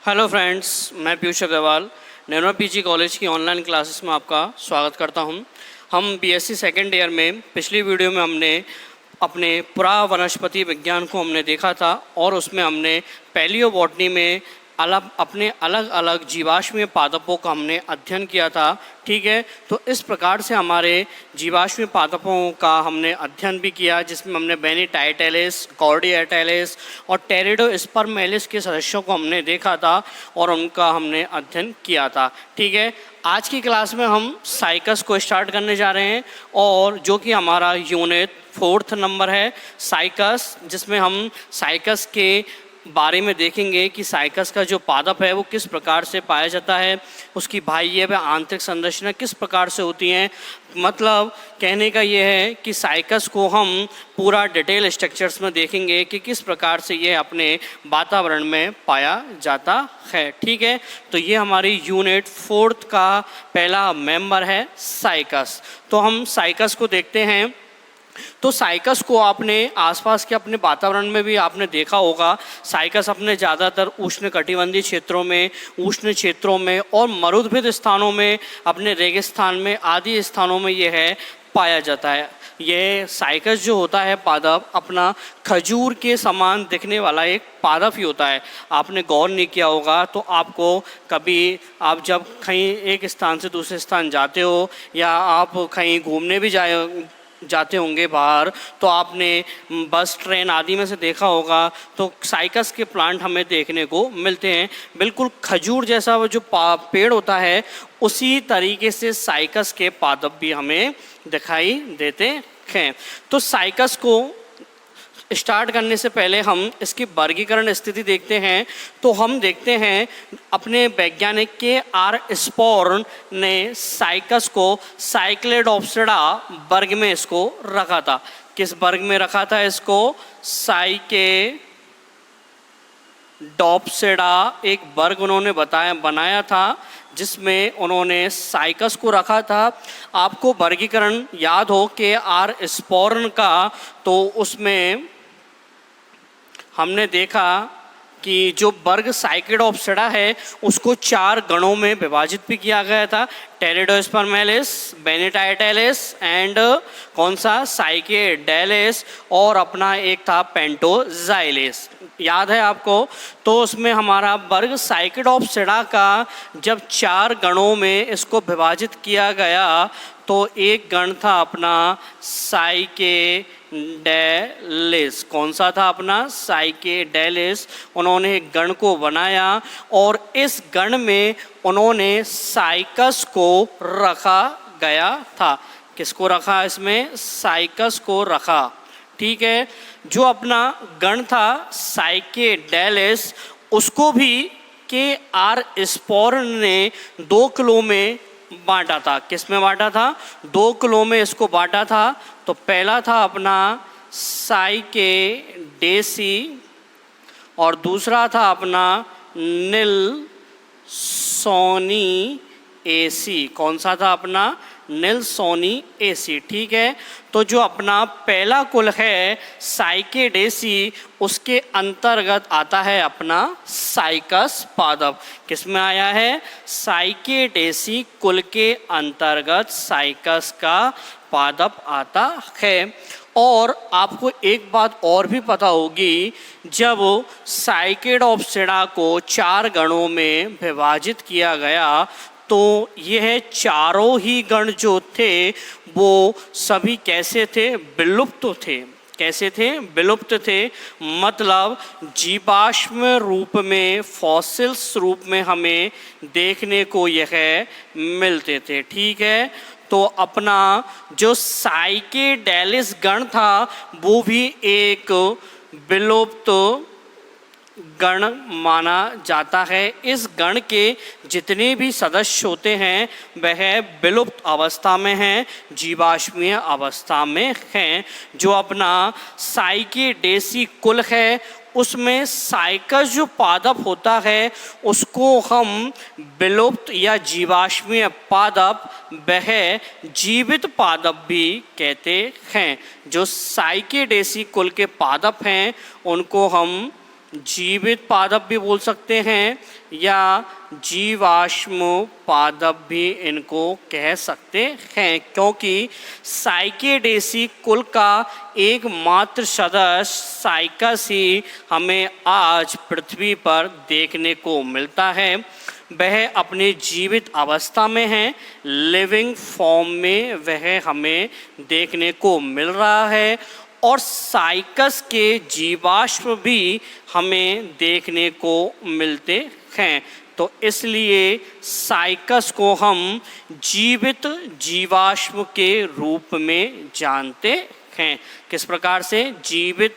Hello friends, मैं Piyush Agrawal nano PG college की online classes में आपका स्वागत करता हूं। हम बीएससी सेकेंड ईयर में पिछली वीडियो में हमने अपने पुरा वनस्पति विज्ञान को हमने देखा था और उसमें हमने पैलियोबॉटनी में अपने अलग अलग जीवाश्मीय पादपों का हमने अध्ययन किया था। ठीक है, तो इस प्रकार से हमारे जीवाश्मीय पादपों का हमने अध्ययन भी किया, जिसमें हमने बेनीटाइटेलिस, कॉर्डिएटाइलिस और टेरिडोस्पर्मेलिस के सदस्यों को हमने देखा था और उनका हमने अध्ययन किया था। ठीक है, आज की क्लास में हम साइकस को स्टार्ट करने जा रहे हैं और जो कि हमारा यूनिट 4th नंबर है साइकस, जिसमें हम साइकस के बारे में देखेंगे कि साइकस का जो पादप है वो किस प्रकार से पाया जाता है, उसकी बाह्य व आंतरिक संरचना किस प्रकार से होती हैं। मतलब कहने का ये है कि साइकस को हम पूरा डिटेल स्ट्रक्चर्स में देखेंगे कि किस प्रकार से ये अपने वातावरण में पाया जाता है। ठीक है, तो ये हमारी यूनिट 4th का पहला मेंबर है साइकस। तो हम साइकस को देखते हैं। तो साइकस को आपने आसपास के अपने वातावरण में भी आपने देखा होगा। साइकस अपने ज़्यादातर उष्णकटिबंधीय क्षेत्रों में, उष्ण क्षेत्रों में और मरुभूमि स्थानों में, अपने रेगिस्तान में आदि स्थानों में यह है पाया जाता है। यह साइकस जो होता है पादप अपना खजूर के समान दिखने वाला एक पादप ही होता है। आपने गौर नहीं किया होगा तो आपको कभी आप जब कहीं एक स्थान से दूसरे स्थान जाते हो या आप कहीं घूमने भी जाते होंगे बाहर, तो आपने बस ट्रेन आदि में से देखा होगा तो साइकस के प्लांट हमें देखने को मिलते हैं। बिल्कुल खजूर जैसा वो जो पेड़ होता है उसी तरीके से साइकस के पादप भी हमें दिखाई देते हैं। तो साइकस को स्टार्ट करने से पहले हम इसकी वर्गीकरण स्थिति देखते हैं। तो हम देखते हैं अपने वैज्ञानिक के आर स्पॉर्न ने साइकस को साइक्लेडोप्सिडा वर्ग में इसको रखा था। किस वर्ग में रखा था इसको? साइकेडोप्सिडा एक वर्ग उन्होंने बनाया था जिसमें उन्होंने साइकस को रखा था। आपको वर्गीकरण याद हो कि आर स्पॉर्न का, तो उसमें हमने देखा कि जो वर्ग साइकेडोप्सिडा है उसको 4 गणों में विभाजित भी किया गया था। टेरिडोस्पर्मेलिस, बेनीटाइटेलिस एंड कौन सा साइकेडेलिस और अपना एक था पेंटोजाइलिस। याद है आपको? तो उसमें हमारा वर्ग साइकेडोप्सिडा का जब 4 गणों में इसको विभाजित किया गया तो एक गण था अपना साइकेडेलिस। कौन सा था अपना? साइकेडेलिस। उन्होंने एक गण को बनाया और इस गण में उन्होंने साइकस को रखा गया था। किसको रखा? इसमें साइकस को रखा। ठीक है, जो अपना गण था साइकेडेलिस उसको भी के आर स्पॉर्न ने 2 क्लो में बांटा था। किस में बांटा था? 2 क्लो में इसको बांटा था। तो पहला था अपना साइकेडेसी और दूसरा था अपना निल्सोनिएसी। कौन सा था अपना? निल्सोनिएसी। ठीक है, तो जो अपना पहला कुल है साइकेडेसी उसके अंतर्गत आता है अपना साइकस पादप। किस में आया है? साइकेडेसी कुल के अंतर्गत साइकस का पादप आता है। और आपको एक बात और भी पता होगी, जब साइकेडोप्सिडा को 4 गणों में विभाजित किया गया तो यह चारों ही गण जो थे वो सभी कैसे थे? विलुप्त थे। कैसे थे? विलुप्त थे। मतलब जीवाश्म रूप में, फॉसिल्स रूप में हमें देखने को यह मिलते थे। ठीक है, तो अपना जो साइकेडेलिस गण था वो भी एक विलुप्त गण माना जाता है। इस गण के जितने भी सदस्य होते हैं वह विलुप्त अवस्था में हैं, जीवाश्मीय अवस्था में हैं। जो अपना साइकेडेसी कुल है उसमें साइकस जो पादप होता है उसको हम विलुप्त या जीवाश्मीय पादप वह जीवित पादप भी कहते हैं। जो साइकेडेसी कुल के पादप हैं उनको हम जीवित पादप भी बोल सकते हैं या जीवाश्म पादप भी इनको कह सकते हैं, क्योंकि साइकेडेसी कुल का एकमात्र सदस्य साइकस ही हमें आज पृथ्वी पर देखने को मिलता है। वह अपने जीवित अवस्था में है, लिविंग फॉर्म में वह हमें देखने को मिल रहा है और साइकस के जीवाश्म भी हमें देखने को मिलते हैं। तो इसलिए साइकस को हम जीवित जीवाश्म के रूप में जानते हैं। किस प्रकार से? जीवित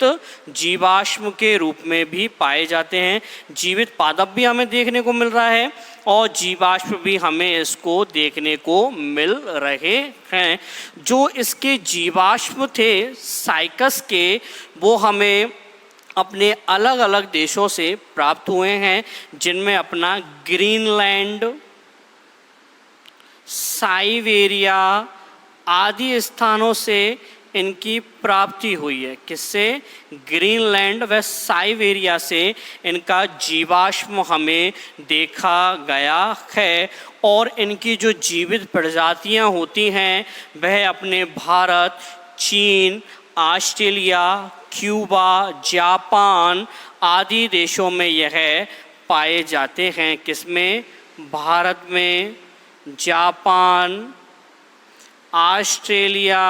जीवाश्म के रूप में भी पाए जाते हैं। जीवित पादप भी हमें देखने को मिल रहा है और जीवाश्म भी हमें इसको देखने को मिल रहे हैं। जो इसके जीवाश्म थे साइकस के, वो हमें अपने अलग अलग देशों से प्राप्त हुए हैं, जिनमें अपना ग्रीनलैंड, साइबेरिया आदि स्थानों से इनकी प्राप्ति हुई है। किससे? ग्रीनलैंड व साइबेरिया से इनका जीवाश्म हमें देखा गया है और इनकी जो जीवित प्रजातियां होती हैं वह अपने भारत, चीन, ऑस्ट्रेलिया, क्यूबा, जापान आदि देशों में यह पाए जाते हैं। किसमें? भारत में, जापान, ऑस्ट्रेलिया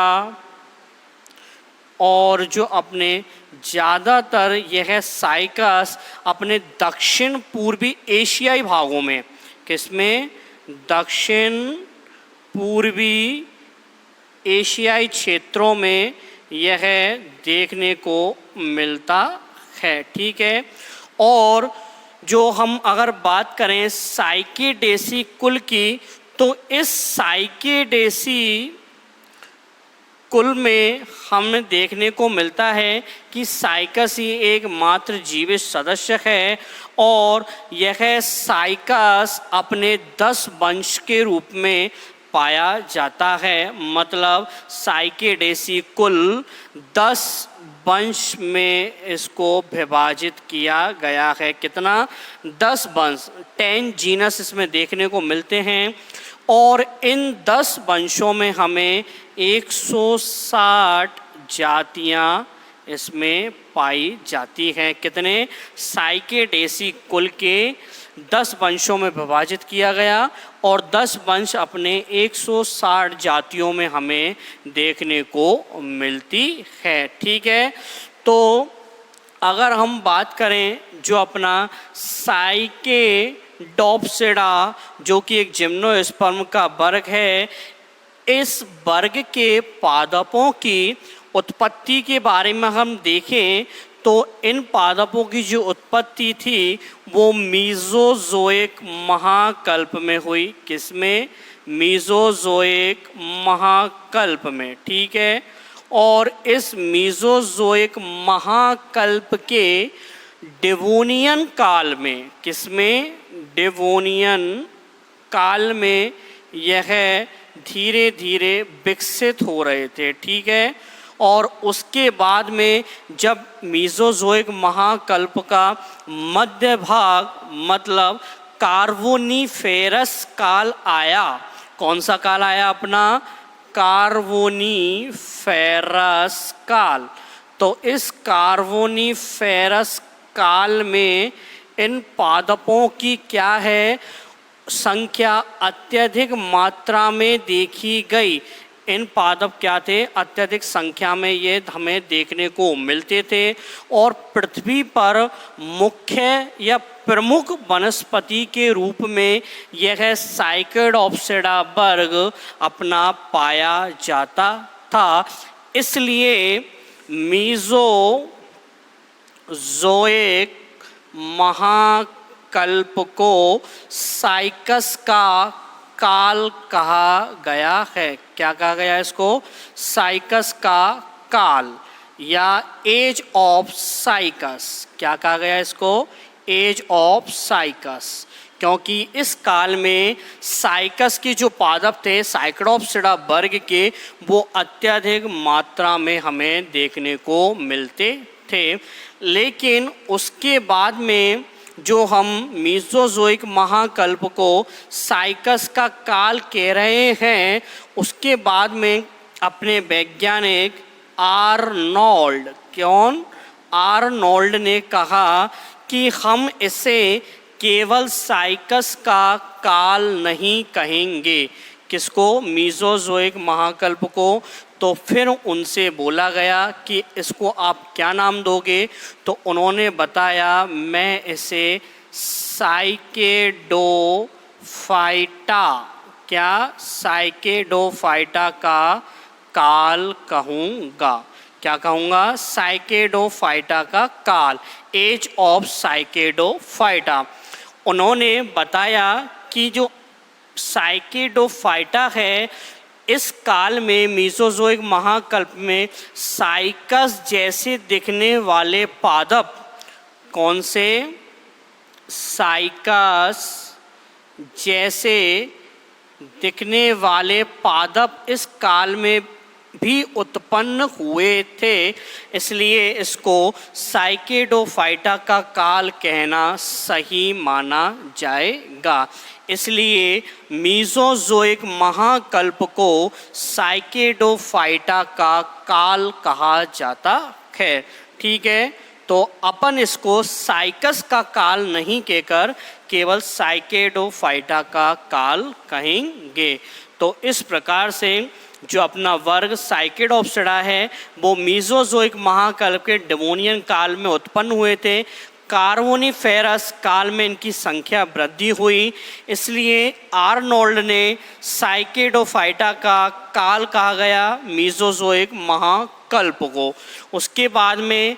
और जो अपने ज़्यादातर यह साइकस अपने दक्षिण पूर्वी एशियाई भागों में, किसमें? दक्षिण पूर्वी एशियाई क्षेत्रों में यह देखने को मिलता है। ठीक है। और जो हम अगर बात करें साइकेडेसी कुल की, तो इस साइकेडेसी कुल में हमें देखने को मिलता है कि साइकस ही एकमात्र जीवित सदस्य है और यह साइकस अपने 10 वंश के रूप में पाया जाता है। मतलब साइकेडेसी कुल 10 वंश में इसको विभाजित किया गया है। कितना? 10 वंश, 10 जीनस इसमें देखने को मिलते हैं और इन 10 वंशों में हमें 160 जातियां इसमें पाई जाती हैं। कितने? साइकेडेसी कुल के 10 वंशों में विभाजित किया गया और 10 वंश अपने 160 जातियों में हमें देखने को मिलती है। ठीक है। तो अगर हम बात करें जो अपना साइकेडोप्सिडा, जो कि एक जिम्नोस्पर्म का वर्ग है, इस वर्ग के पादपों की उत्पत्ति के बारे में हम देखें तो इन पादपों की जो उत्पत्ति थी वो मीज़ोज़ोइक महाकल्प में हुई। किसमें? मीज़ोज़ोइक महाकल्प में। ठीक है। और इस मीज़ोज़ोइक महाकल्प के डेवोनियन काल में, किसमें? डेवोनियन काल में यह धीरे धीरे विकसित हो रहे थे। ठीक है। और उसके बाद में जब मीज़ोज़ोइक महाकल्प का मध्य भाग मतलब कार्बोनिफेरस काल आया, कौन सा काल आया अपना? कार्बोनिफेरस काल। तो इस कार्बोनिफेरस काल में इन पादपों की क्या है? संख्या अत्यधिक मात्रा में देखी गई। इन पादप क्या थे? अत्यधिक संख्या में ये हमें देखने को मिलते थे और पृथ्वी पर मुख्य या प्रमुख वनस्पति के रूप में यह साइकेडोप्सिडा वर्ग अपना पाया जाता था। इसलिए मीज़ोज़ोइक महाकल्प को साइकस का काल कहा गया है। क्या कहा गया इसको? साइकस का काल या एज ऑफ साइकस। क्या कहा गया इसको? एज ऑफ साइकस। क्योंकि इस काल में साइकस के जो पादप थे साइकेडोप्सिडा वर्ग के, वो अत्यधिक मात्रा में हमें देखने को मिलते थे। लेकिन उसके बाद में जो हम मीसोजोइक महाकल्प को साइकस का काल कह रहे हैं, उसके बाद में अपने वैज्ञानिक आर्नोल्ड, आर्नोल्ड ने कहा कि हम इसे केवल साइकस का काल नहीं कहेंगे। किसको? मीसोजोइक महाकल्प को। तो फिर उनसे बोला गया कि इसको आप क्या नाम दोगे? तो उन्होंने बताया मैं इसे साइकेडोफाइटा, क्या? साइकेडोफाइटा का काल कहूँगा। क्या कहूँगा? साइकेडोफाइटा का काल, एज ऑफ साइकेडोफाइटा। उन्होंने बताया कि जो साइकेडोफाइटा है, इस काल में मीसोजोइक महाकल्प में साइकस जैसे दिखने वाले पादप, कौन से? साइकस जैसे दिखने वाले पादप इस काल में भी उत्पन्न हुए थे, इसलिए इसको साइकेडोफाइटा का काल कहना सही माना जाएगा। इसलिए मीसोजोइक महाकल्प को साइकेडोफाइटा का काल कहा जाता है। ठीक है, तो अपन इसको साइकस का काल नहीं कहकर केवल साइकेडोफाइटा का काल कहेंगे। तो इस प्रकार से जो अपना वर्ग साइकेडोप्सिडा है वो मीसोजोइक महाकल्प के डेवोनियन काल में उत्पन्न हुए थे। कार्बोनिफेरस काल में इनकी संख्या वृद्धि हुई, इसलिए आर्नोल्ड ने साइकेडोफाइटा का काल कहा गया मीसोजोइक महाकल्प को। उसके बाद में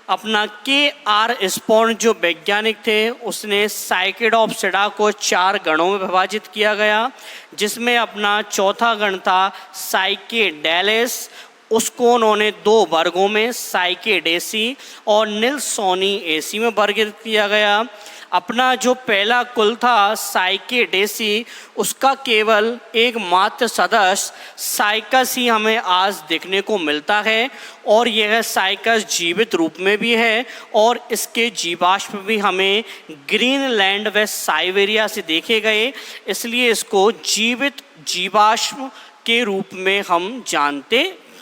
अपना के.आर. स्पोर्न जो वैज्ञानिक थे, उसने साइकेडोप्सिडा को 4 गणों में विभाजित किया गया, जिसमें अपना चौथा गण था साइकेडेलस। उसको उन्होंने 2 वर्गों में साइकेडेसी और निल्सोनिएसी में वर्गीकृत किया गया। अपना जो पहला कुल था साइकेडेसी, उसका केवल एकमात्र सदस्य साइकस ही हमें आज देखने को मिलता है, और यह साइकस जीवित रूप में भी है और इसके जीवाश्म भी हमें ग्रीनलैंड व साइबेरिया से देखे गए, इसलिए इसको जीवित जीवाश्म के रूप में हम जानते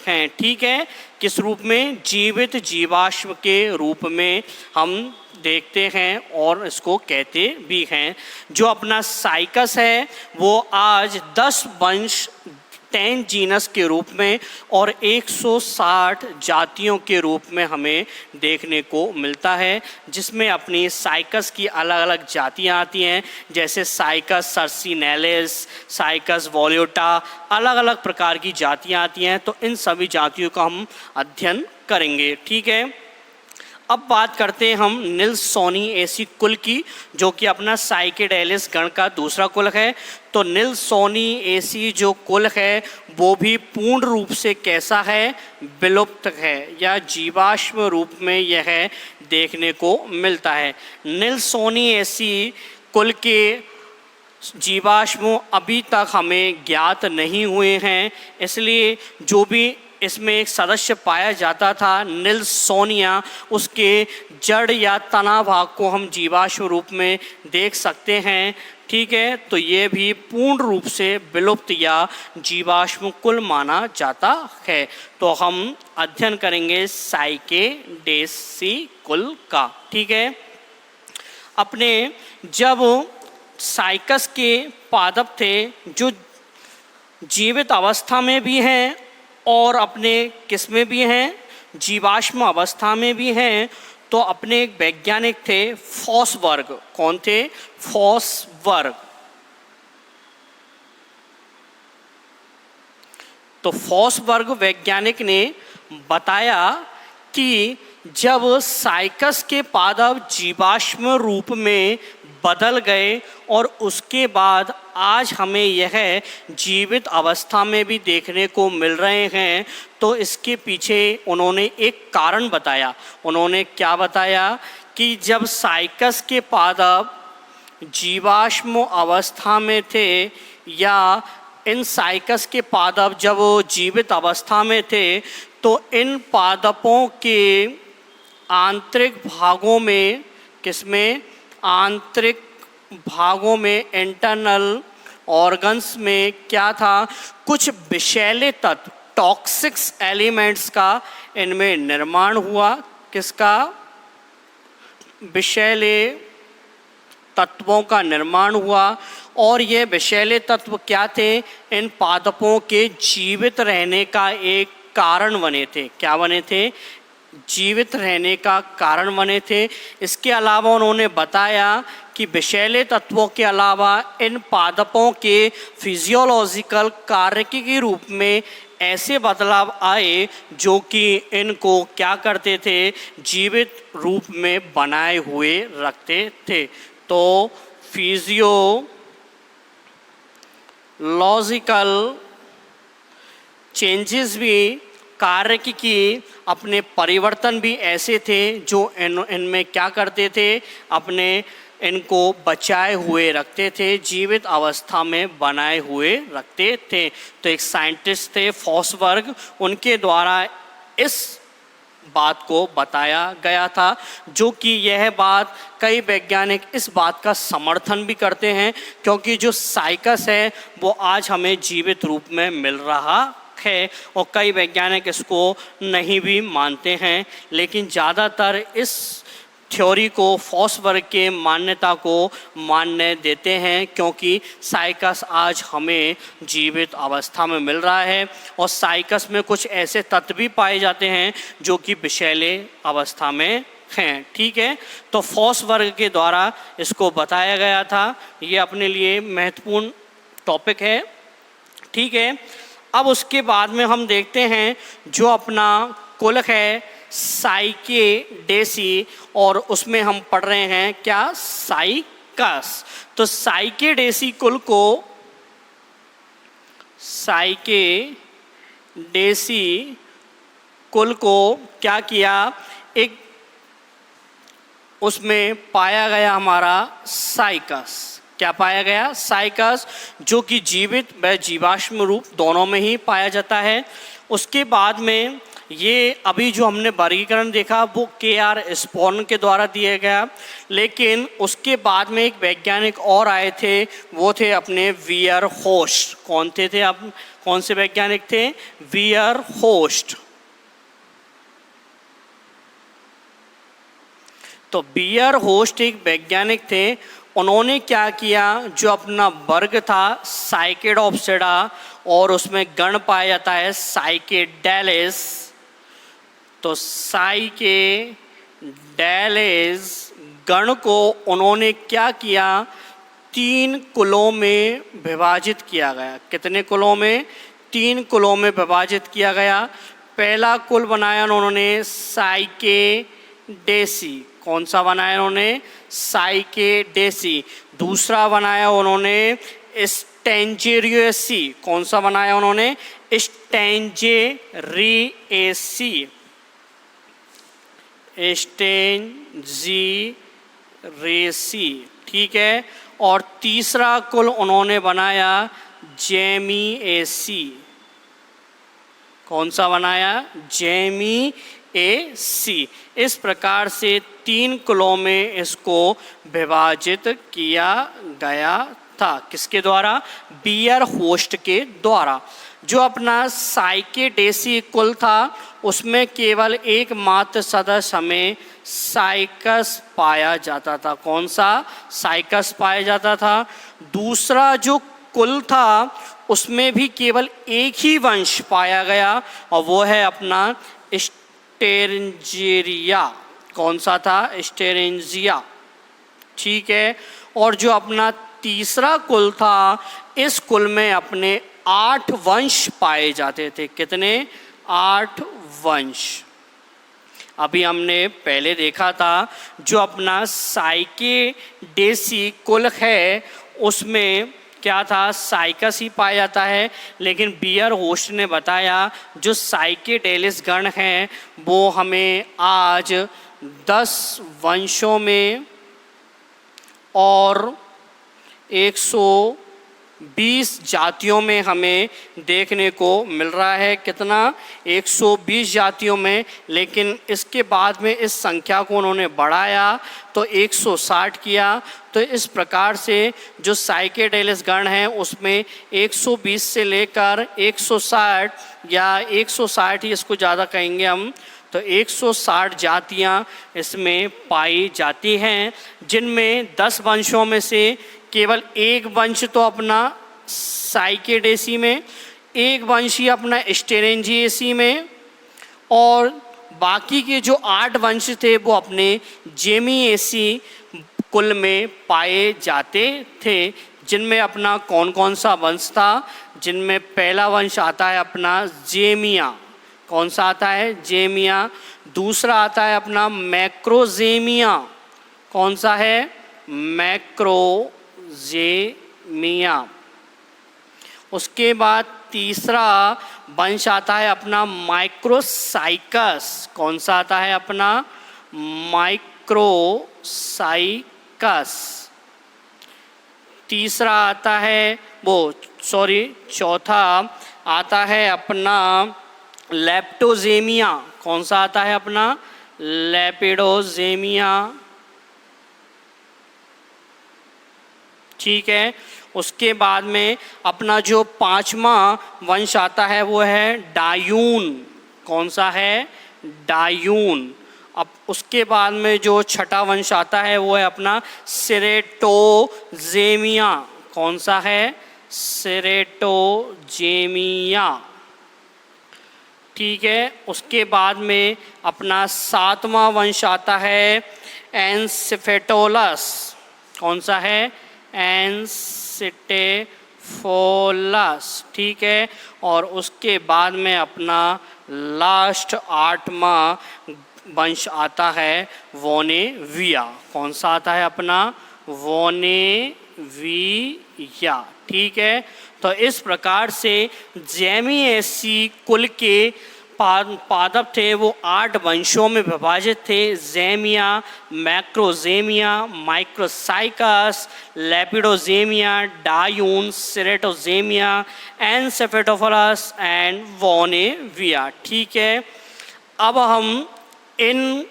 हैं। ठीक है, किस रूप में? जीवित जीवाश्म के रूप में हम देखते हैं और इसको कहते भी हैं। जो अपना साइकस है वो आज 10 वंश 10 जीनस के रूप में और 160 जातियों के रूप में हमें देखने को मिलता है, जिसमें अपनी साइकस की अलग अलग जातियां आती हैं, जैसे साइकस सर्सिनेलिस, साइकस वोल्यूटा, अलग अलग प्रकार की जातियां आती हैं। तो इन सभी जातियों का हम अध्ययन करेंगे। ठीक है, अब बात करते हैं हम निल्सोनिएसी कुल की, जो कि अपना साइकेडेलस गण का दूसरा कुल है। तो निल्सोनिएसी जो कुल है वो भी पूर्ण रूप से कैसा है? विलुप्त है, या जीवाश्म रूप में यह देखने को मिलता है। निल्सोनिएसी कुल के जीवाश्म अभी तक हमें ज्ञात नहीं हुए हैं, इसलिए जो भी इसमें एक सदस्य पाया जाता था निल्सोनिया, उसके जड़ या तना भाग को हम जीवाश्म रूप में देख सकते हैं। ठीक है, तो ये भी पूर्ण रूप से विलुप्त या जीवाश्म कुल माना जाता है। तो हम अध्ययन करेंगे साइकेडेसी कुल का। ठीक है, अपने जब साइकस के पादप थे जो जीवित अवस्था में भी हैं और अपने किस में भी हैं? जीवाश्म अवस्था में भी हैं। तो अपने एक वैज्ञानिक थे फॉसबर्ग। कौन थे? फॉसबर्ग। तो फॉसबर्ग वैज्ञानिक ने बताया कि जब साइकस के पादप जीवाश्म रूप में बदल गए और उसके बाद आज हमें यह जीवित अवस्था में भी देखने को मिल रहे हैं, तो इसके पीछे उन्होंने एक कारण बताया। उन्होंने क्या बताया कि जब साइकस के पादप जीवाश्म अवस्था में थे, या इन साइकस के पादप जब जीवित अवस्था में थे, तो इन पादपों के आंतरिक भागों में, किसमें, आंतरिक भागों में, इंटरनल ऑर्गन्स में क्या था, कुछ विषैले तत्व, टॉक्सिक्स एलिमेंट्स का इनमें निर्माण हुआ। किसका? विषैले तत्वों का निर्माण हुआ। और ये विषैले तत्व क्या थे? इन पादपों के जीवित रहने का एक कारण बने थे। क्या बने थे? जीवित रहने का कारण बने थे। इसके अलावा उन्होंने बताया कि विषैले तत्वों के अलावा इन पादपों के फिजियोलॉजिकल कार्य के रूप में ऐसे बदलाव आए जो कि इनको क्या करते थे? जीवित रूप में बनाए हुए रखते थे। तो फिजियोलॉजिकल चेंजेस भी, कार्य की अपने परिवर्तन भी ऐसे थे जो इनमें क्या करते थे? अपने इनको बचाए हुए रखते थे, जीवित अवस्था में बनाए हुए रखते थे। तो एक साइंटिस्ट थे फॉसबर्ग, उनके द्वारा इस बात को बताया गया था, जो कि यह बात कई वैज्ञानिक इस बात का समर्थन भी करते हैं, क्योंकि जो साइकस है वो आज हमें जीवित रूप में मिल रहा है और कई वैज्ञानिक इसको नहीं भी मानते हैं। लेकिन ज़्यादातर इस थ्योरी को, फॉसबर्ग के मान्यता को मान्य देते हैं, क्योंकि साइकस आज हमें जीवित अवस्था में मिल रहा है और साइकस में कुछ ऐसे तत्व भी पाए जाते हैं जो कि विषैले अवस्था में हैं। ठीक है, तो फॉसबर्ग के द्वारा इसको बताया गया था। ये अपने लिए महत्वपूर्ण टॉपिक है। ठीक है, अब उसके बाद में हम देखते हैं जो अपना कुल है साइकेडेसी, और उसमें हम पढ़ रहे हैं क्या? साइकस। तो साइकेडेसी कुल को, साइकेडेसी कुल को क्या किया? एक उसमें पाया गया हमारा साइकस। क्या पाया गया? साइकस, जो कि जीवित व जीवाश्म रूप दोनों में ही पाया जाता है। उसके बाद में ये अभी जो हमने वर्गीकरण देखा वो K.R. स्पोर्न के द्वारा दिया गया, लेकिन उसके बाद में एक वैज्ञानिक और आए थे, वो थे अपने वीयरहोस्ट। कौन थे आप? कौन से वैज्ञानिक थे? वीयरहोस्ट। तो वीयरहोस्ट एक वैज्ञानिक थे। उन्होंने क्या किया? जो अपना वर्ग था साइकेडोप्सिडा, और उसमें गण पाया जाता है साइकेडेलिस। तो साइकेडेलिस गण को उन्होंने क्या किया? 3 कुलों में विभाजित किया गया। कितने कुलों में? 3 कुलों में विभाजित किया गया। पहला कुल बनाया उन्होंने साइकेडेसी। कौन सा बनाया उन्होंने? साइकेडेसी। दूसरा बनाया उन्होंने स्टेंजेरिएसी। कौन सा बनाया उन्होंने? स्टेंजेरिएसी। स्टेंजेरिएसी। ठीक है, और तीसरा कुल उन्होंने बनाया जेमिएसी। कौन सा बनाया? जेमिएसी। इस प्रकार से 3 कुलों में इसको विभाजित किया गया था। किसके द्वारा? वीयरहोस्ट के द्वारा। जो अपना साइकेडेसी कुल था उसमें केवल एकमात्र सदस्य हमें साइकस पाया जाता था। कौन सा? साइकस पाया जाता था। दूसरा जो कुल था उसमें भी केवल एक ही वंश पाया गया और वो है अपना स्टेरेंजिया। कौन सा था? स्टेरेंजिया। ठीक है, और जो अपना तीसरा कुल था, इस कुल में अपने 8 वंश पाए जाते थे। कितने? 8 वंश। अभी हमने पहले देखा था जो अपना साइकेडेसी कुल है उसमें क्या था? साइकस ही पाया जाता है। लेकिन वीयरहोस्ट ने बताया जो साइकेडेलिस गण हैं वो हमें आज 10 वंशों में और 100 120 जातियों में हमें देखने को मिल रहा है। कितना? 120 जातियों में। लेकिन इसके बाद में इस संख्या को उन्होंने बढ़ाया तो 160 किया। तो इस प्रकार से जो साइकेडेलिक गण हैं उसमें 120 से लेकर 160 या 160 ही इसको ज़्यादा कहेंगे हम, तो 160 जातियां इसमें पाई जाती हैं, जिनमें 10 वंशों में से केवल एक वंश तो अपना साइकेडेसी में, एक वंश ही अपना स्टेरेंजिएसी में, और बाकी के जो 8 वंश थे वो अपने जेमिएसी कुल में पाए जाते थे। जिनमें अपना कौन कौन सा वंश था? जिनमें पहला वंश आता है अपना जेमिया। कौन सा आता है? जेमिया। दूसरा आता है अपना मैक्रोजेमिया। कौन सा है? मैक्रोजेमिया। उसके बाद तीसरा वंश आता है अपना माइक्रोसाइकस। कौन सा आता है? अपना माइक्रोसाइकस। तीसरा आता है चौथा आता है अपना लेप्टोजेमिया। कौन सा आता है? अपना लेपिडोजेमिया। ठीक है। उसके बाद में अपना जो 5वां वंश आता है वो है डायून। कौन सा है? डायून। अब उसके बाद में जो 6ठा वंश आता है वो है अपना सेरेटोजेमिया। कौन सा है? सेरेटोजेमिया। ठीक है। उसके बाद में अपना 7वां वंश आता है एनसेफेटोलस। कौन सा है? एनसेटेफोलस। ठीक है। और उसके बाद में अपना लास्ट 8वां वंश आता है वोनेविया। कौन सा आता है? अपना वोनेविया। ठीक है। तो इस प्रकार से जेमिएसी कुल के पादप थे वो 8 वंशों में विभाजित थे। जेमिया, मैक्रोजेमिया, माइक्रोसाइकस, लेपिडोजेमिया, डायून, सेरेटोजेमिया, एनसेफेटोफलस एंड वोनेविया। ठीक है। अब हम इन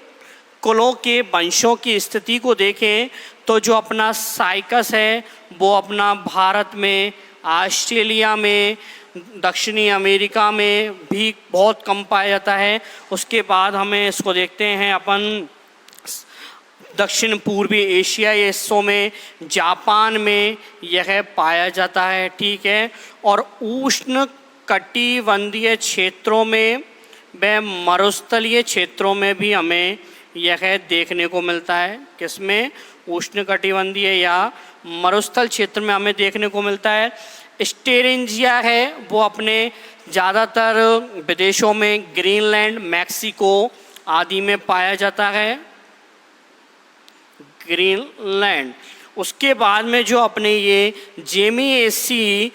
कुलों के वंशों की स्थिति को देखें तो जो अपना साइकस है वो अपना भारत में, ऑस्ट्रेलिया में, दक्षिणी अमेरिका में भी बहुत कम पाया जाता है। उसके बाद हमें इसको देखते हैं अपन दक्षिण पूर्वी एशियाई हिस्सों में, जापान में यह पाया जाता है। ठीक है। और उष्ण कटिबंधीय क्षेत्रों में व मरुस्थलीय क्षेत्रों में भी हमें यह देखने को मिलता है। किसमें? उष्णकटिबंधीय या मरुस्थल क्षेत्र में हमें देखने को मिलता है। स्टेरेंजिया है वो अपने ज़्यादातर विदेशों में ग्रीनलैंड, मैक्सिको आदि में पाया जाता है। ग्रीनलैंड। उसके बाद में जो अपने ये जेमिएसी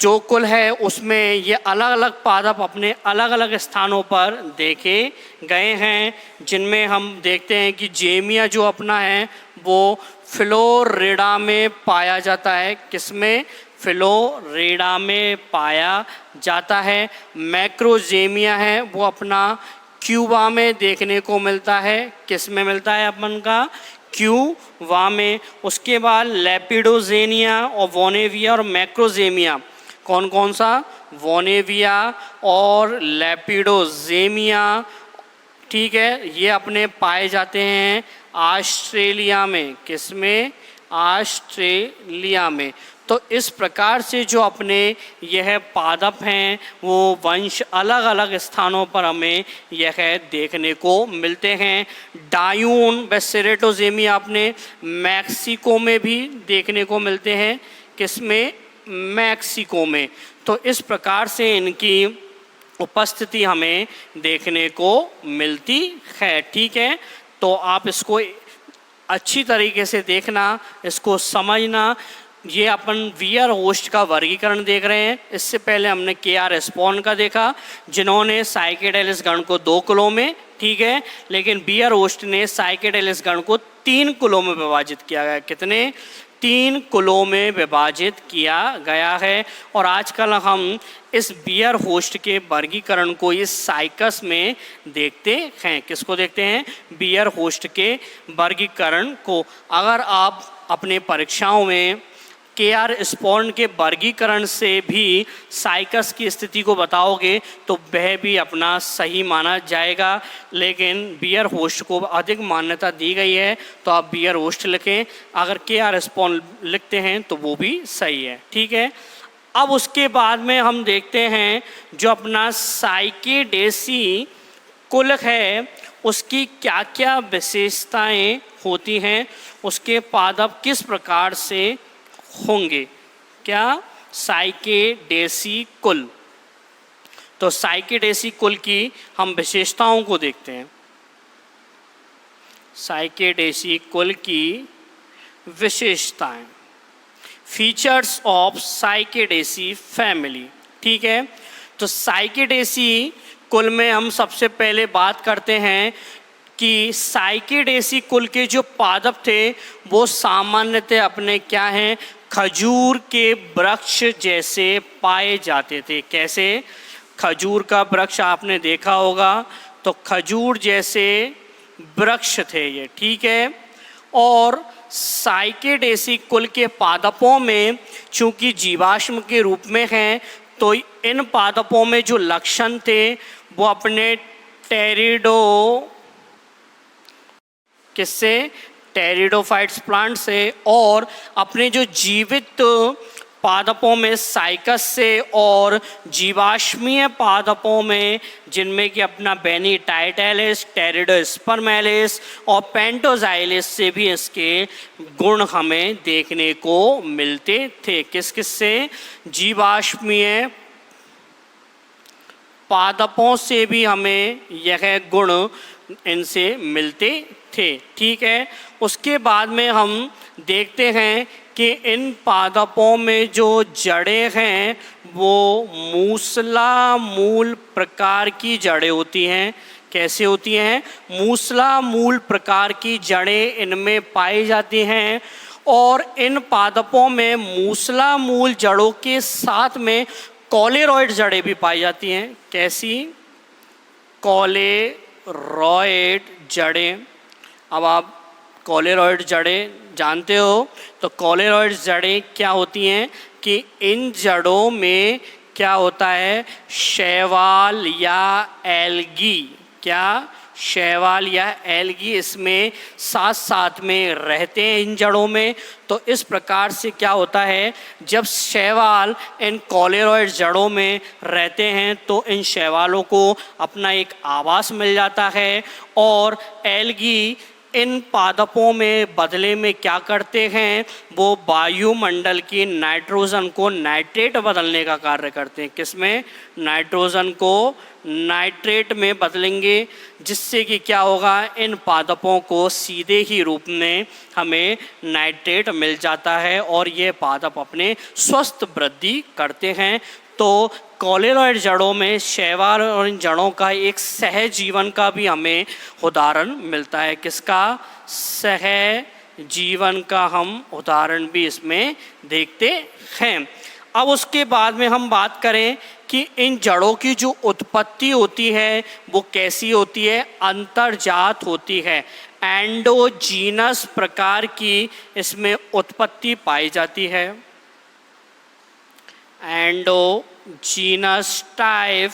जो कुल है उसमें ये अलग अलग पादप अपने अलग अलग स्थानों पर देखे गए हैं, जिनमें हम देखते हैं कि जेमिया जो अपना है वो फ्लोरिडा में पाया जाता है। किसमें? फ्लोरिडा में पाया जाता है। मैक्रोजेमिया है वो अपना क्यूबा में देखने को मिलता है। किस में मिलता है? अपन का क्यूबा में। उसके बाद लेपिडोजेनिया और वोनेविया और मैक्रोजेमिया, कौन कौन सा? वोनेविया और लेपिडोजेमिया। ठीक है। ये अपने पाए जाते हैं ऑस्ट्रेलिया में। किस में? ऑस्ट्रेलिया में। तो इस प्रकार से जो अपने यह पादप हैं वो वंश अलग अलग स्थानों पर हमें यह देखने को मिलते हैं। डायून व सेरेटोजेमिया अपने मैक्सिको में भी देखने को मिलते हैं। किसमें? मैक्सिको में। तो इस प्रकार से इनकी उपस्थिति हमें देखने को मिलती है। ठीक है। तो आप इसको अच्छी तरीके से देखना, इसको समझना। ये अपन वियर होस्ट का वर्गीकरण देख रहे हैं। इससे पहले हमने केआर एस्पॉन का देखा, जिन्होंने साइकेडेलिक गण को 2 कुलों में, ठीक है, लेकिन वियर होस्ट ने साइकेडेलिक गण को 3 कुलों में विभाजित किया गया। कितने? 3 कुलों में विभाजित किया गया है। और आजकल हम इस बियर होस्ट के वर्गीकरण को इस साइकस में देखते हैं। किसको देखते हैं? बियर होस्ट के वर्गीकरण को। अगर आप अपने परीक्षाओं में केआर स्पॉन के वर्गीकरण से भी साइकस की स्थिति को बताओगे तो वह भी अपना सही माना जाएगा, लेकिन बियर होस्ट को अधिक मान्यता दी गई है तो आप बियर होस्ट लिखें। अगर केआर स्पॉन लिखते हैं तो वो भी सही है, ठीक है। अब उसके बाद में हम देखते हैं जो अपना साइकेडेसी कुल है उसकी क्या क्या विशेषताएं होती हैं, उसके पादप किस प्रकार से होंगे। क्या? साइकेडेसी कुल। तो साइकेडेसी कुल की हम विशेषताओं को देखते हैं। साइकेडेसी कुल की विशेषताएं, फीचर्स ऑफ साइकेडेसी फैमिली, ठीक है। तो साइकेडेसी कुल में हम सबसे पहले बात करते हैं कि साइकेडेसी कुल के जो पादप थे वो सामान्यतः अपने क्या हैं, खजूर के वृक्ष जैसे पाए जाते थे। कैसे? खजूर का वृक्ष आपने देखा होगा, तो खजूर जैसे वृक्ष थे ये, ठीक है। और साइकेडेसी कुल के पादपों में चूंकि जीवाश्म के रूप में हैं तो इन पादपों में जो लक्षण थे वो अपने टेरिडोफाइट्स प्लांट से और अपने जो जीवित पादपों में साइकस से और जीवाश्मीय पादपों में जिनमें कि अपना बेनीटाइटेलिस, टेरिडोस्पर्मेलिस और पेंटोजाइलिस से भी इसके गुण हमें देखने को मिलते थे। किस किस से? जीवाश्मीय पादपों से भी हमें यह गुण इनसे मिलते थे, ठीक है। उसके बाद में हम देखते हैं कि इन पादपों में जो जड़ें हैं वो मूसला मूल प्रकार की जड़ें होती हैं। कैसे होती हैं? मूसला मूल प्रकार की जड़ें इनमें पाई जाती हैं। और इन पादपों में मूसला मूल जड़ों के साथ में कॉलेरॉइड जड़ें भी पाई जाती हैं। कैसी? कॉलेरॉइड जड़ें। अब आप कॉलेरॉइड जड़ें जानते हो, तो कॉलेरॉइड जड़ें क्या होती हैं कि इन जड़ों में क्या होता है, शैवाल या एल्गी। क्या? शैवाल या एल्गी इसमें साथ साथ में रहते हैं इन जड़ों में। तो इस प्रकार से क्या होता है, जब शैवाल इन कॉलेरॉइड जड़ों में रहते हैं तो इन शैवालों को अपना एक आवास मिल जाता है। और एल्गी इन पादपों में बदले में क्या करते हैं, वो वायुमंडल की नाइट्रोजन को नाइट्रेट बदलने का कार्य करते हैं। किसमें? नाइट्रोजन को नाइट्रेट में बदलेंगे, जिससे कि क्या होगा, इन पादपों को सीधे ही रूप में हमें नाइट्रेट मिल जाता है और ये पादप अपने स्वस्थ वृद्धि करते हैं। तो कॉलेरॉइड जड़ों में शैवाल और इन जड़ों का एक सहजीवन का भी हमें उदाहरण मिलता है। किसका? सहजीवन का हम उदाहरण भी इसमें देखते हैं। अब उसके बाद में हम बात करें कि इन जड़ों की जो उत्पत्ति होती है वो कैसी होती है, अंतर्जात होती है। एंडोजीनस प्रकार की इसमें उत्पत्ति पाई जाती है। एंडोजीनस टाइप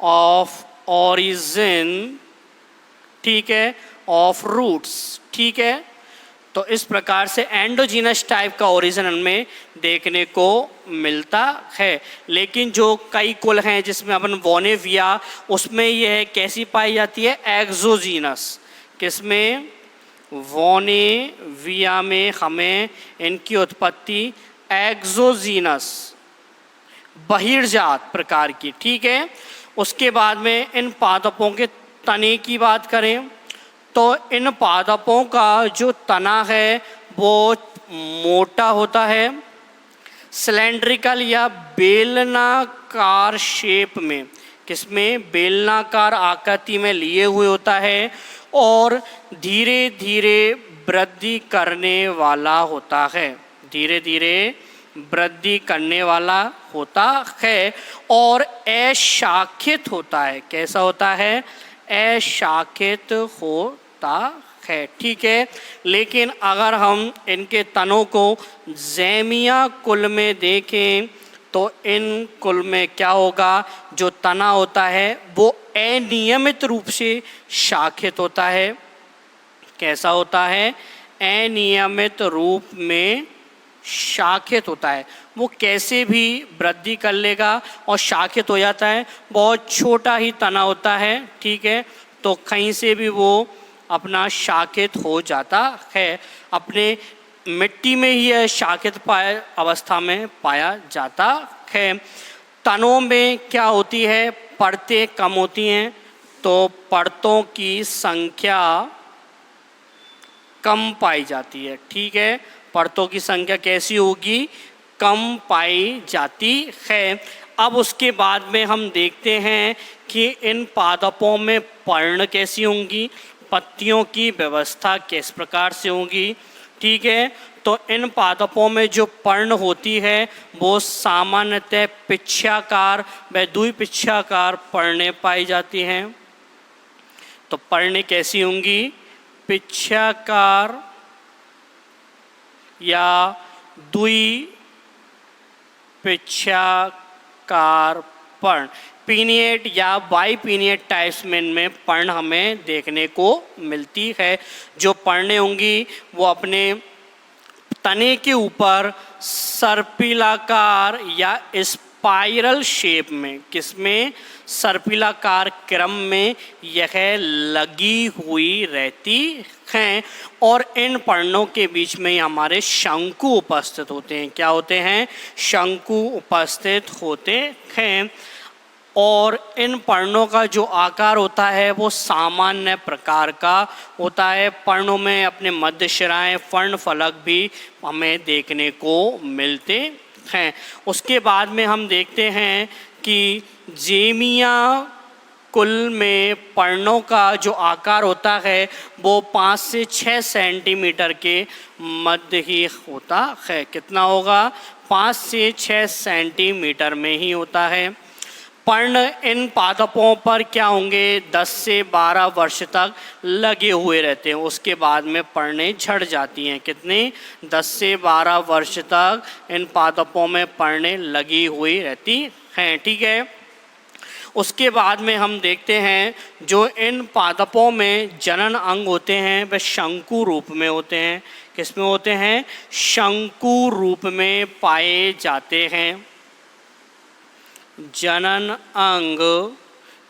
ऑफ ओरिजिन, ठीक है, ऑफ रूट्स, ठीक है। तो इस प्रकार से एंडोजीनस टाइप का ओरिजिन में देखने को मिलता है। लेकिन जो कई कुल हैं जिसमें अपन वोनेविया, उसमें यह कैसी पाई जाती है, एक्सोजीनस। किसमें? वोनेविया में हमें इनकी उत्पत्ति एक्सोजीनस, बहिर्जात प्रकार की, ठीक है। उसके बाद में इन पादपों के तने की बात करें तो इन पादपों का जो तना है वो मोटा होता है, सिलेंड्रिकल या बेलनाकार शेप में। किसमें? बेलनाकार आकृति में लिए हुए होता है और धीरे धीरे वृद्धि करने वाला होता है, धीरे धीरे वृद्धि करने वाला होता है और अशाखित होता है। कैसा होता है? अशाखित होता है, ठीक है। लेकिन अगर हम इनके तनों को ज़ैमिया कुल में देखें तो इन कुल में क्या होगा? जो तना होता है वो अनियमित रूप से शाखित होता है। कैसा होता है? अनियमित रूप में शाखित होता है। वो कैसे भी वृद्धि कर लेगा और शाखित हो जाता है। बहुत छोटा ही तना होता है, ठीक है, तो कहीं से भी वो अपना शाखित हो जाता है। अपने मिट्टी में ही यह शाखित अवस्था में पाया जाता है। तनों में क्या होती है? परतें कम होती हैं, तो परतों की संख्या कम पाई जाती है, ठीक है। परतों की संख्या कैसी होगी? कम पाई जाती है। अब उसके बाद में हम देखते हैं कि इन पादपों में पर्ण कैसी होंगी, पत्तियों की व्यवस्था किस प्रकार से होगी, ठीक है। तो इन पादपों में जो पर्ण होती है वो सामान्यतः पिच्छाकार व द्विपिच्छाकार पर्णें पाई जाती हैं। तो पर्णें कैसी होंगी? पिच्छाकार या द्विपिच्छाकार पर्ण, पीनिएट या बाईपीनिएट टाइप्स में इनमें पर्ण हमें देखने को मिलती है। जो पर्णें होंगी वो अपने तने के ऊपर सर्पिलाकार या स्पाइरल शेप में, किसमें? सर्पिलाकार क्रम में यह लगी हुई रहती हैं और इन पर्णों के बीच में हमारे शंकु उपस्थित होते हैं। क्या होते हैं? शंकु उपस्थित होते हैं। और इन पर्णों का जो आकार होता है वो सामान्य प्रकार का होता है। पर्णों में अपने मध्य शिराएं, फर्ण फलक भी हमें देखने को मिलते हैं। उसके बाद में हम देखते हैं कि ज़ैमिया कुल में पर्णों का जो आकार होता है वो 5 से 6 सेंटीमीटर के मध्य ही होता है। कितना होगा? 5 से 6 सेंटीमीटर में ही होता है। पर्ण इन पादपों पर क्या होंगे? 10 से 12 वर्ष तक लगे हुए रहते हैं। उसके बाद में पर्णें झड़ जाती हैं। कितने? 10 से 12 वर्ष तक इन पादपों में पर्णें लगी हुई रहती हैं, ठीक है। उसके बाद में हम देखते हैं जो इन पादपों में जनन अंग होते हैं वह शंकु रूप में होते हैं। किस में होते हैं? शंकु रूप में पाए जाते हैं। जनन अंग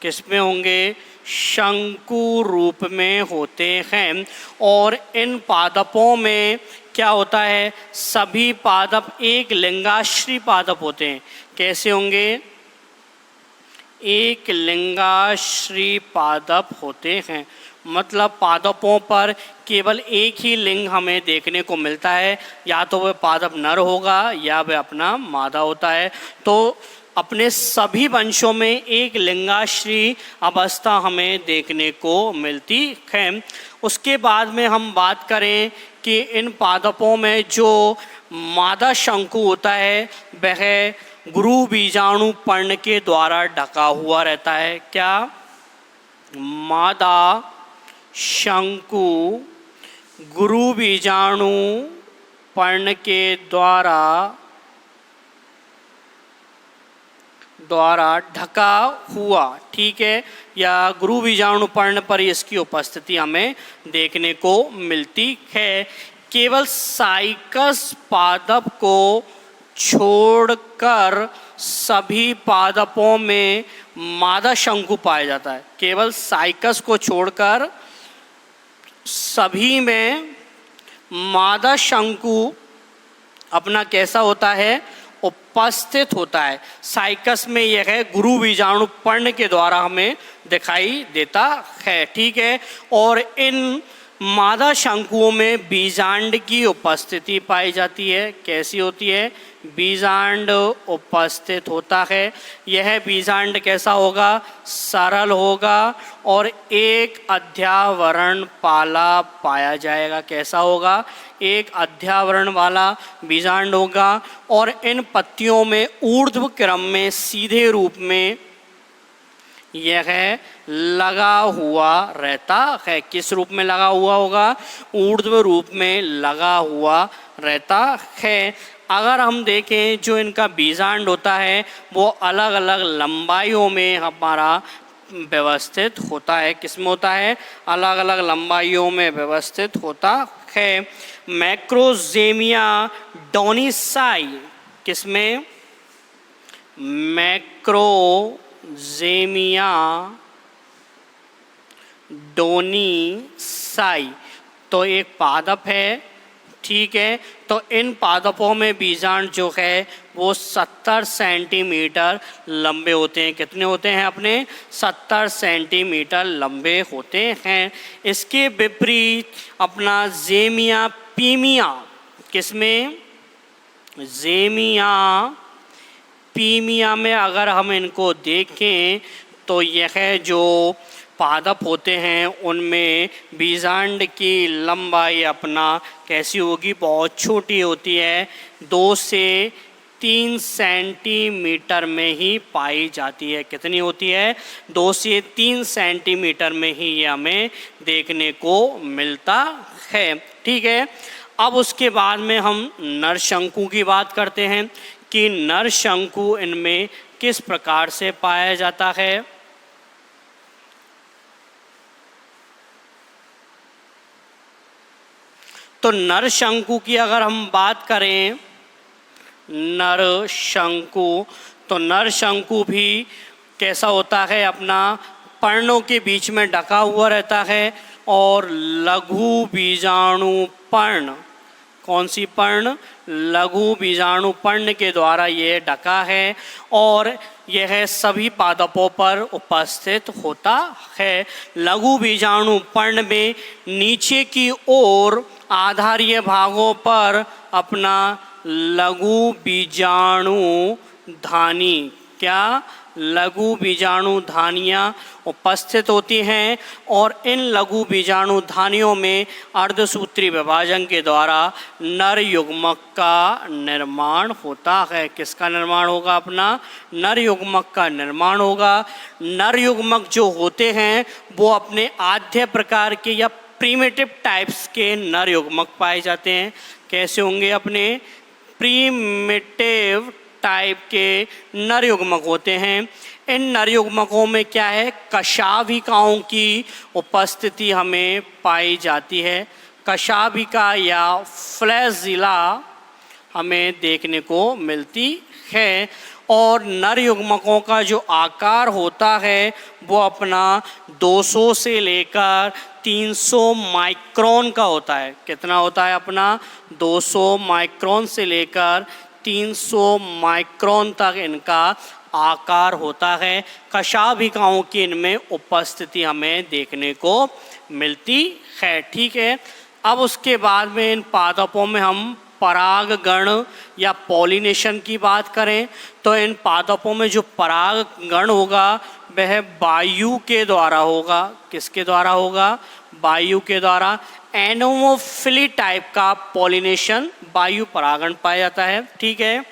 किस में होंगे? शंकु रूप में होते हैं। और इन पादपों में क्या होता है? सभी पादप एक लिंगाश्री पादप होते हैं। कैसे होंगे? एक लिंगाश्री पादप होते हैं। मतलब पादपों पर केवल एक ही लिंग हमें देखने को मिलता है, या तो वह पादप नर होगा या वह अपना मादा होता है। तो अपने सभी वंशों में एक लिंगाश्री अवस्था हमें देखने को मिलती है। उसके बाद में हम बात करें कि इन पादपों में जो मादा शंकु होता है वह गुरु बीजाणु पर्ण के द्वारा ढका हुआ रहता है। क्या? मादा शंकु गुरु बीजाणु पर्ण के द्वारा ढका हुआ, ठीक है, या गुरु बीजाणु पर्ण पर इसकी उपस्थिति हमें देखने को मिलती है। केवल साइकस पादप को छोड़कर सभी पादपों में मादा शंकु पाया जाता है। केवल साइकस को छोड़कर सभी में मादा शंकु अपना कैसा होता है? उपस्थित होता है। साइकस में यह है गुरु बीजाणु पर्ण के द्वारा हमें दिखाई देता है, ठीक है। और इन मादा शंकुओं में बीजांड की उपस्थिति पाई जाती है। कैसी होती है? बीजांड उपस्थित होता है। यह बीजांड कैसा होगा? सरल होगा और एक अध्यावरण वाला पाया जाएगा। कैसा होगा? एक अध्यावरण वाला बीजांड होगा और इन पत्तियों में ऊर्ध्व क्रम में सीधे रूप में यह लगा हुआ रहता है। किस रूप में लगा हुआ होगा? ऊर्ध्व रूप में लगा हुआ रहता है। अगर हम देखें जो इनका बीजांड होता है वो अलग अलग लंबाइयों में हमारा व्यवस्थित होता है। किस में होता है? अलग अलग लंबाइयों में व्यवस्थित होता है। मैक्रोजेमिया डोनिसाई, किसमें? मैक्रोजेमिया डोनिसाई तो एक पादप है, ठीक है। तो इन पादपों में बीजांड जो है वो 70 सेंटीमीटर लंबे होते हैं। कितने होते हैं अपने? 70 सेंटीमीटर लंबे होते हैं। इसके विपरीत अपना जेमिया पीमिया, किसमें? जेमिया पीमिया में अगर हम इनको देखें तो यह जो पादप होते हैं उनमें बीजांड की लंबाई अपना कैसी होगी? बहुत छोटी होती है, 2 से 3 सेंटीमीटर में ही पाई जाती है। कितनी होती है? 2 से 3 सेंटीमीटर में ही ये हमें देखने को मिलता है, ठीक है। अब उसके बाद में हम नरशंकु की बात करते हैं कि नरशंकु इनमें किस प्रकार से पाया जाता है। तो नरशंकु की अगर हम बात करें, नरशंकु, तो नरशंकु भी कैसा होता है? अपना पर्णों के बीच में ढका हुआ रहता है और लघु बीजाणु पर्ण, कौन सी पर्ण? लघु बीजाणु पर्ण के द्वारा ये ढका है और यह सभी पादपों पर उपस्थित होता है। लघु बीजाणु पर्ण में नीचे की ओर आधारीय भागों पर अपना लघु बीजाणु धानी, क्या? लघु बीजाणु धानियाँ उपस्थित होती हैं और इन लघु बीजाणु धानियों में अर्धसूत्री विभाजन के द्वारा नर युग्मक का निर्माण होता है। किसका निर्माण होगा? अपना नर युग्मक का निर्माण होगा। नर युग्मक जो होते हैं वो अपने आद्य प्रकार के या प्रीमिटिव टाइप्स के नर युग्मक पाए जाते हैं। कैसे होंगे? अपने प्रीमिटिव टाइप के नर युग्मक होते हैं। इन नर युग्मकों में क्या है? कशाभिकाओं की उपस्थिति हमें पाई जाती है। कशाभिका या फ्लैजिला हमें देखने को मिलती है और नर युग्मकों का जो आकार होता है वो अपना 200 से लेकर 300 माइक्रोन का होता है। कितना होता है? अपना 200 माइक्रोन से लेकर 300 माइक्रोन तक इनका आकार होता है। कशाभिकाओं की इनमें उपस्थिति हमें देखने को मिलती है, ठीक है। अब उसके बाद में इन पादपों में हम परागगण या पॉलिनेशन की बात करें तो इन पादपों में जो परागगण होगा वह वायु के द्वारा होगा। किसके द्वारा होगा? वायु के द्वारा। एनोमोफिली टाइप का पॉलिनेशन वायु परागण पाया जाता है, ठीक है।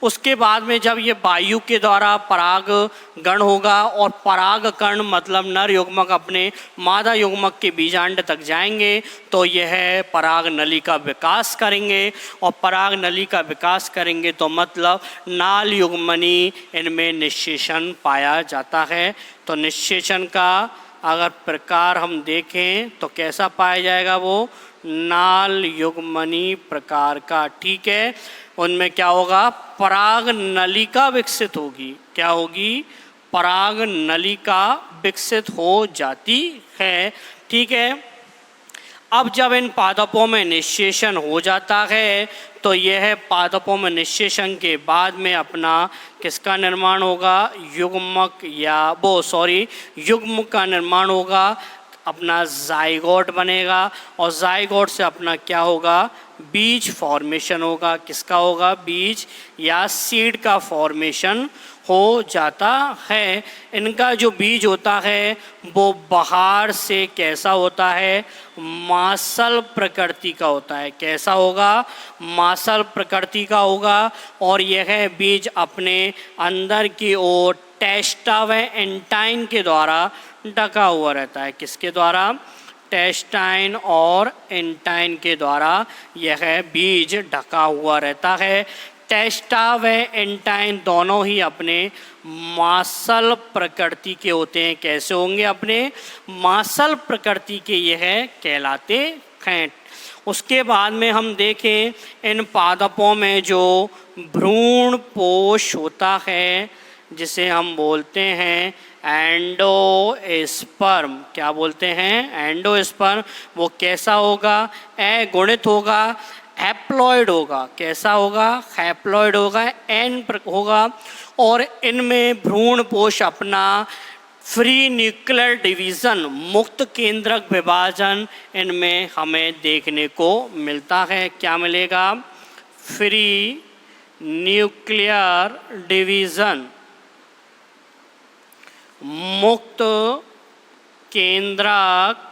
उसके बाद में जब ये वायु के द्वारा परागगण होगा और परागकण मतलब नर युग्मक अपने मादा युग्मक के बीजांड तक जाएंगे तो यह पराग नली का विकास करेंगे और पराग नली का विकास करेंगे तो मतलब नाल युग्मनी इनमें निषेचन पाया जाता है। तो निषेचन का अगर प्रकार हम देखें तो कैसा पाया जाएगा? वो नाल युग्मनी प्रकार का, ठीक है। उनमें क्या होगा? पराग नलिका विकसित होगी। क्या होगी? पराग नलिका विकसित हो जाती है, ठीक है। अब जब इन पादपों में निषेचन हो जाता है तो यह पादपों में निषेचन के बाद में अपना किसका निर्माण होगा? युग्मक या युग्म का निर्माण होगा। अपना जाइगोट बनेगा और जाइगोट से अपना क्या होगा, बीज फॉर्मेशन होगा। किसका होगा, बीज या सीड का फॉर्मेशन हो जाता है। इनका जो बीज होता है वो बाहर से कैसा होता है, मांसल प्रकृति का होता है। कैसा होगा, मांसल प्रकृति का होगा। और यह बीज अपने अंदर की ओर टेस्टा व एंटाइन के द्वारा ढका हुआ रहता है। किसके द्वारा, टेस्टाइन और एंटाइन के द्वारा यह बीज ढका हुआ रहता है। टेस्टा व एंटाइन दोनों ही अपने मांसल प्रकृति के होते हैं। कैसे होंगे, अपने मांसल प्रकृति के यह कहलाते हैं। उसके बाद में हम देखें इन पादपों में जो भ्रूण पोष होता है, जिसे हम बोलते हैं एंडोस्पर्म। क्या बोलते हैं, एंडोस्पर्म। वो कैसा होगा, अगुणित होगा, हैप्लॉइड होगा। कैसा होगा, हैप्लॉइड होगा, एन होगा। और इनमें भ्रूण पोष अपना फ्री न्यूक्लियर डिवीज़न, मुक्त केंद्रक विभाजन इनमें हमें देखने को मिलता है। क्या मिलेगा, फ्री न्यूक्लियर डिवीज़न, मुक्त केंद्रक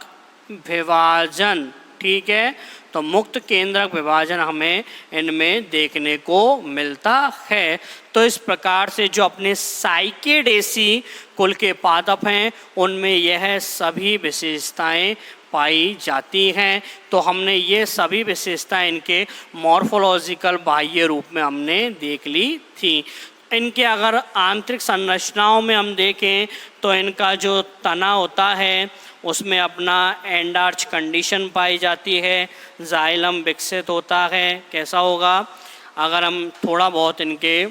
विभाजन। ठीक है, तो मुक्त केंद्रक विभाजन हमें इनमें देखने को मिलता है। तो इस प्रकार से जो अपने साइकेडेसी कुल के पादप हैं उनमें यह सभी विशेषताएं पाई जाती हैं। तो हमने ये सभी विशेषताएं इनके मॉर्फोलॉजिकल बाह्य रूप में हमने देख ली थी। इनके अगर आंतरिक संरचनाओं में हम देखें तो इनका जो तना होता है उसमें अपना एंडार्च कंडीशन पाई जाती है, जाइलम विकसित होता है। कैसा होगा, अगर हम थोड़ा बहुत इनके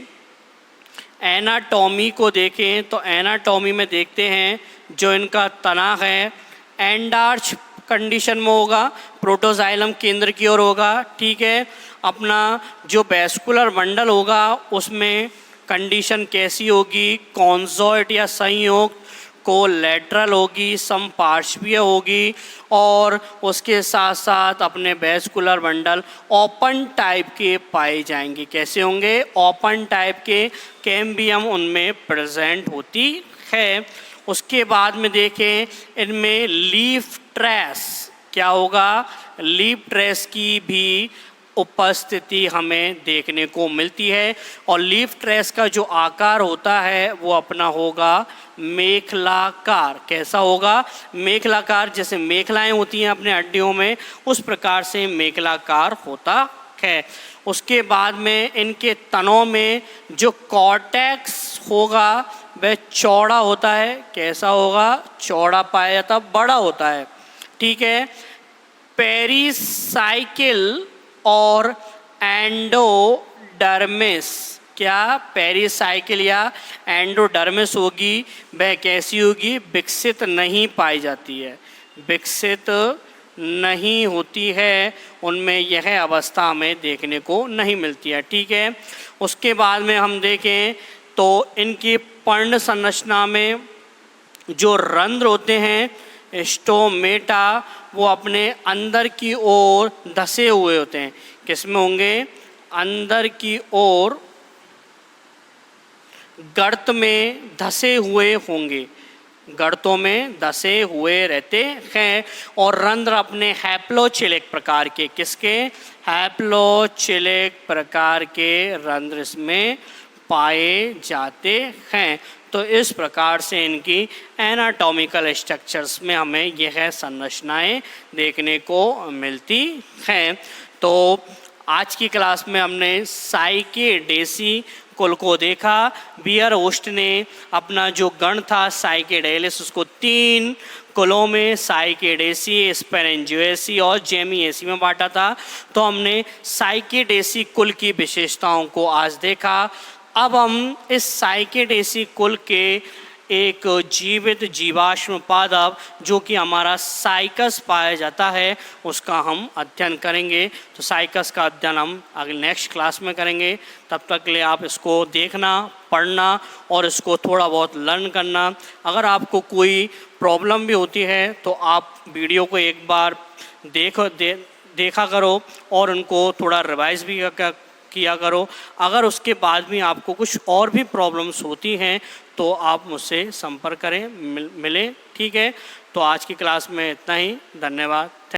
एनाटॉमी को देखें तो एनाटॉमी में देखते हैं जो इनका तना है एंडार्च कंडीशन में होगा, प्रोटोजाइलम केंद्र की ओर होगा। ठीक है, अपना जो वेस्कुलर बंडल होगा उसमें कंडीशन कैसी होगी, कॉन्जॉइट या संयोग कोलैटरल होगी, समपार्श्वीय होगी। और उसके साथ साथ अपने वेस्कुलर बंडल ओपन टाइप के पाए जाएंगे। कैसे होंगे, ओपन टाइप के, कैम्बियम उनमें प्रेजेंट होती है। उसके बाद में देखें इनमें लीफ ट्रेस, क्या होगा, लीफ ट्रेस की भी उपस्थिति हमें देखने को मिलती है। और लीफ ट्रेस का जो आकार होता है वो अपना होगा मेखलाकार। कैसा होगा, मेखलाकार। जैसे मेखलाएं होती हैं अपने हड्डियों में, उस प्रकार से मेखलाकार होता है। उसके बाद में इनके तनों में जो कॉर्टेक्स होगा वह चौड़ा होता है। कैसा होगा, चौड़ा पाया जाता, बड़ा होता है। ठीक है, पेरिसाइकिल और एंडोडर्मिस, क्या पेरिसाइकिल या एंडोडर्मिस होगी, वह कैसी होगी, विकसित नहीं पाई जाती है, विकसित नहीं होती है, उनमें यह अवस्था हमें देखने को नहीं मिलती है। ठीक है, उसके बाद में हम देखें तो इनकी पर्ण संरचना में जो रंध्र होते हैं स्टोमेटा, वो अपने अंदर की ओर धसे हुए होते हैं। किसमें होंगे, अंदर की ओर गर्त में धसे हुए होंगे, गर्तों में धसे हुए रहते हैं। और रंध्र अपने हैप्लोचिलिक प्रकार के, किसके, हैप्लोचिलिक प्रकार के रंध्र इसमें पाए जाते हैं। तो इस प्रकार से इनकी एनाटॉमिकल स्ट्रक्चर्स में हमें यह संरचनाएं देखने को मिलती हैं। तो आज की क्लास में हमने साइकेडेसी कुल को देखा। बियर होस्ट ने अपना जो गण था साइकेडेलिस उसको 3 कुलों में, साइकेडेसी, स्पेरेंजियोसी और जेमिएसी में बांटा था। तो हमने साइकेडेसी कुल की विशेषताओं को आज देखा। अब हम इस साइकेडेसी कुल के एक जीवित जीवाश्म पादप जो कि हमारा साइकस पाया जाता है उसका हम अध्ययन करेंगे। तो साइकस का अध्ययन हम अगले नेक्स्ट क्लास में करेंगे। तब तक के लिए आप इसको देखना, पढ़ना और इसको थोड़ा बहुत लर्न करना। अगर आपको कोई प्रॉब्लम भी होती है तो आप वीडियो को एक बार देखा करो और उनको थोड़ा रिवाइज भी किया करो। अगर उसके बाद भी आपको कुछ और भी प्रॉब्लम्स होती हैं तो आप मुझसे संपर्क करें, मिलें। ठीक है, तो आज की क्लास में इतना ही। धन्यवाद।